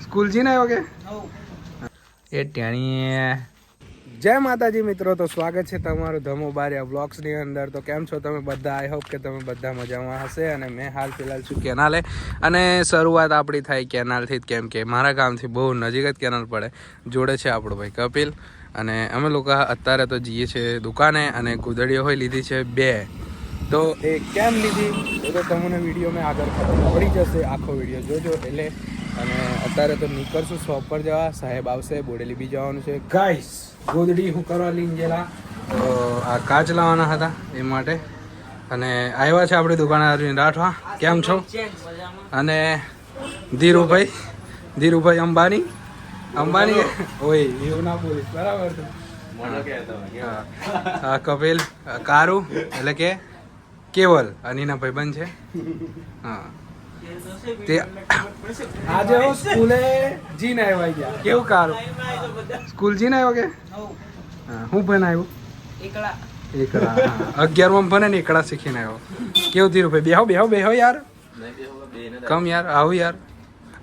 School જઈને આવ્યો કે એ ટેણી. જય માતાજી મિત્રો, તો સ્વાગત છે તમારું ધમો બારિયા વ્લોગ્સની અંદર. તો કેમ છો તમે બધા? આઈ હોપ કે તમે બધા મજામાં હશે. અને મેં હાલ ફિલહાલ છું કેનાલે, અને શરૂઆત આપણી થાય કેનાલથી જ, કેમ કે મારા ગામથી બહુ નજીક જ કેનાલ પડે. જોડે છે આપણો ભાઈ કપિલ, અને અમે લોકો અત્યારે તો જઈએ છીએ દુકાને, અને કુદડીઓ હોય લીધી છે 2. તો એ કેમ લીધી એ તો તમને વિડીયો મેં આગળ ખબર પડી જશે, આખો વિડીયો જોજો. એટલે અને અત્યારે તો નીકળશું શોપ પર જવા, સાહેબ આવશે, બોડેલી બી જવાનું છે. ગાઈસ ગોદડી હું કરવા લઈને ગયેલા, તો આ કાચ લાવવાના હતા એ માટે. અને આવ્યા છે આપણી દુકાને અરવિંદ રાઠવા. કેમ છો? અને ધીરુભાઈ અંબાણી ઓય એવું ના બોલીશ, બરાબર છે? હા કપિલ કારુ એટલે કે કેવલ અનીના ભાઈબંધ છે. હા તે આજે હું સ્કૂલે જીને આવ્યા ગયા. કેવું કારું સ્કૂલ જીને આવ્યો કે? હા હું ભણાવ્યું એકડા 11માં ભણે ને એકડા શીખીને આવ્યો. કેવું થયું ભાઈ? બેહો યાર, કમ યાર, આવું યાર.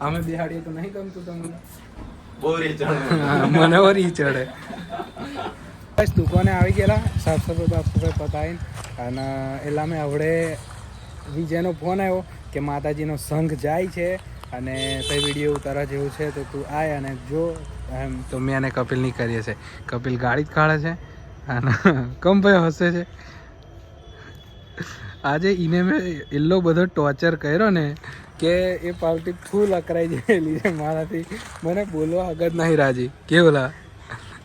અમે બેહાડીએ તો નહીં ગમતું તમને? મને વરી ચડે. બસ દુકાને આવી ગયેલા, સાફ સફાઈ પતાવીને. અને એટલે અમે આવડે વિજયનો ફોન આવ્યો કે માતાજીનો સંઘ જાય છે અને તે વિડીયો ઉતારવા જેવું છે, તો તું આય અને જો એમ. તો મેં અને કપિલ ની કરીએ છે. કપિલ ગાડી જ કાઢે છે અને કમ ભાઈ હસે છે. આજે એને મેં એટલો બધો ટોર્ચર કર્યો ને કે એ પાર્ટી ફૂલ અકરાઈ ગયેલી છે મારાથી. મને બોલવા વગર નહીં રાજી. કેવું લા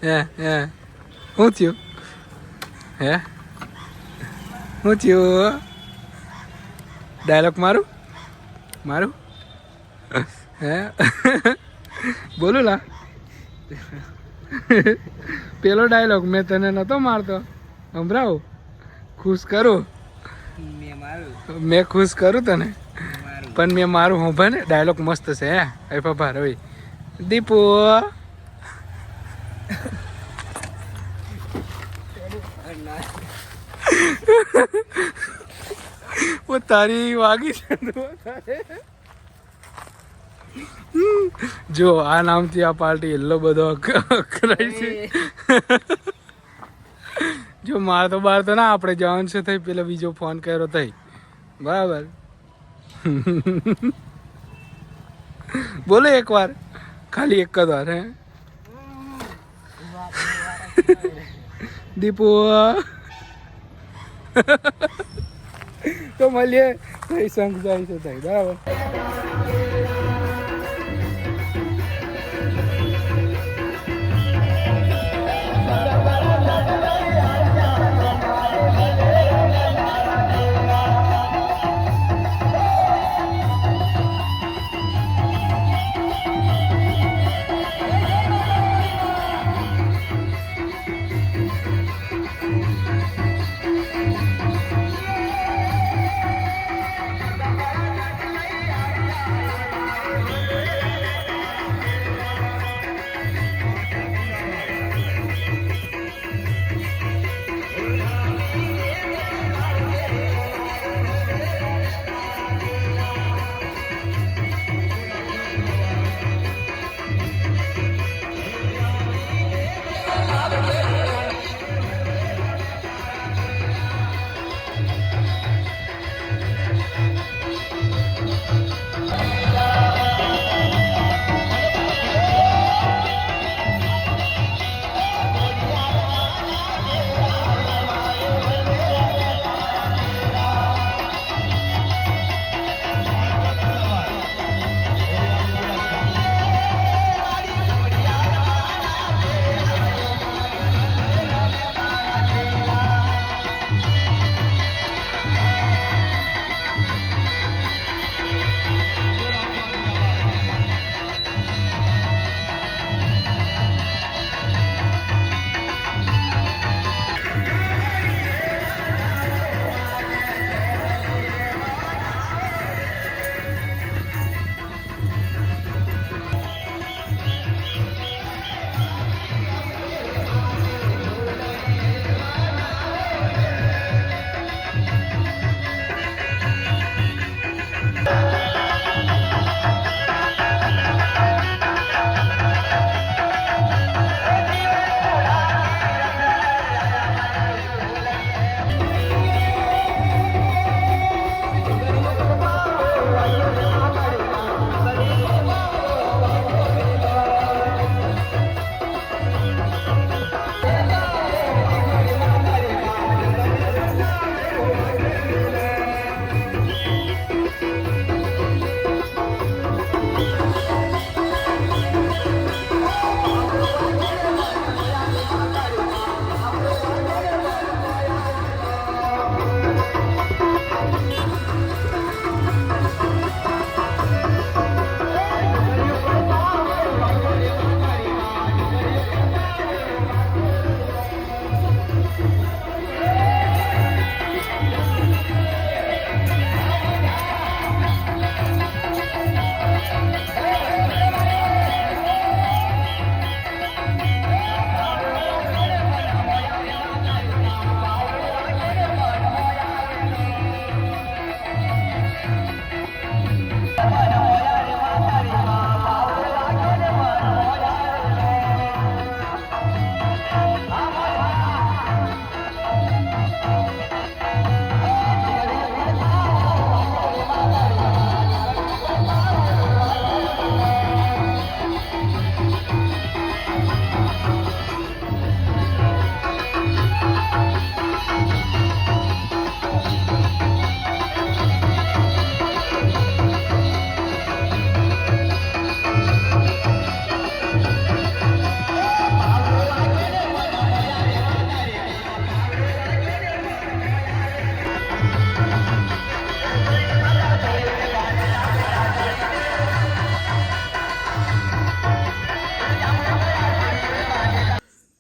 હે શું થયું? શું થયું? ડાયલોગ મારું હે બોલું લા. પેલો ડાયલોગ મેં તને નતો મારતો, સંભળાવું? ખુશ કરું મેં ખુશ કરું તને, પણ મેં મારું હું ભાઈ ને ડાયલોગ મસ્ત છે. હે પપ્પા રવિ દીપુ वो तारी वागी જો આ નામથી આ પાર્ટી એટલો બધો અકરાય છે. જો માર તો બાર તો ના આપણે જવાનું છે થઈ, પેલો બીજો ફોન કર્યો થઈ, બરાબર? બોલો એક વાર, ખાલી એક જ વાર. હે દીપુ તો મળીએ થઈ, સંઘ જાય છે થઈ, બરાબર?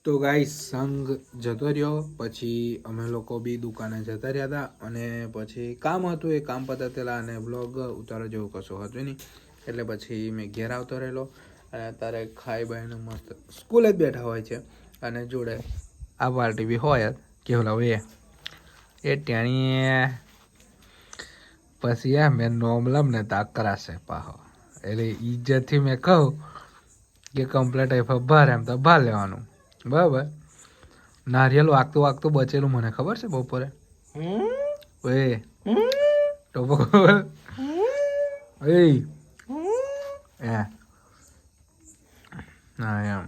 તો ગાઈસ સંઘ જતો રહ્યો, પછી અમે લોકો બી દુકાને જતા રહ્યા હતા અને પછી કામ હતું, એ કામ પતાતેલા અને બ્લોગ ઉતારો જેવું કશું હતું નહીં, એટલે પછી મેં ઘેર આવતો રહેલો. અને અત્યારે ખાઈ બાઈને મસ્ત સ્કૂલે જ બેઠા હોય છે અને જોડે આ પાર્ટી બી હોય જ કેવું લાવ એ ટેણી. પછી મેં નોમલમ ને તાક કરાશે પાહો, એટલે ઈજ્જતથી મેં કહું કે કમ્પ્લેટ ભાર એમ તો ભાર લેવાનું બરાબર. નારિયેલ વાગતું વાગતું બચેલું મને ખબર છે બપોરે. ઓય ટોપો એ હા એમ.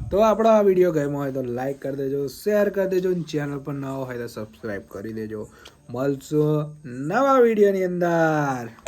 તો આપણો આ વિડીયો ગમ્યો હોય તો લાઈક કરી દેજો, શેર કરી દેજો, ચેનલ પર નવો હોય તો સબસ્ક્રાઈબ કરી દેજો. મળશું નવા વિડીયોની અંદર.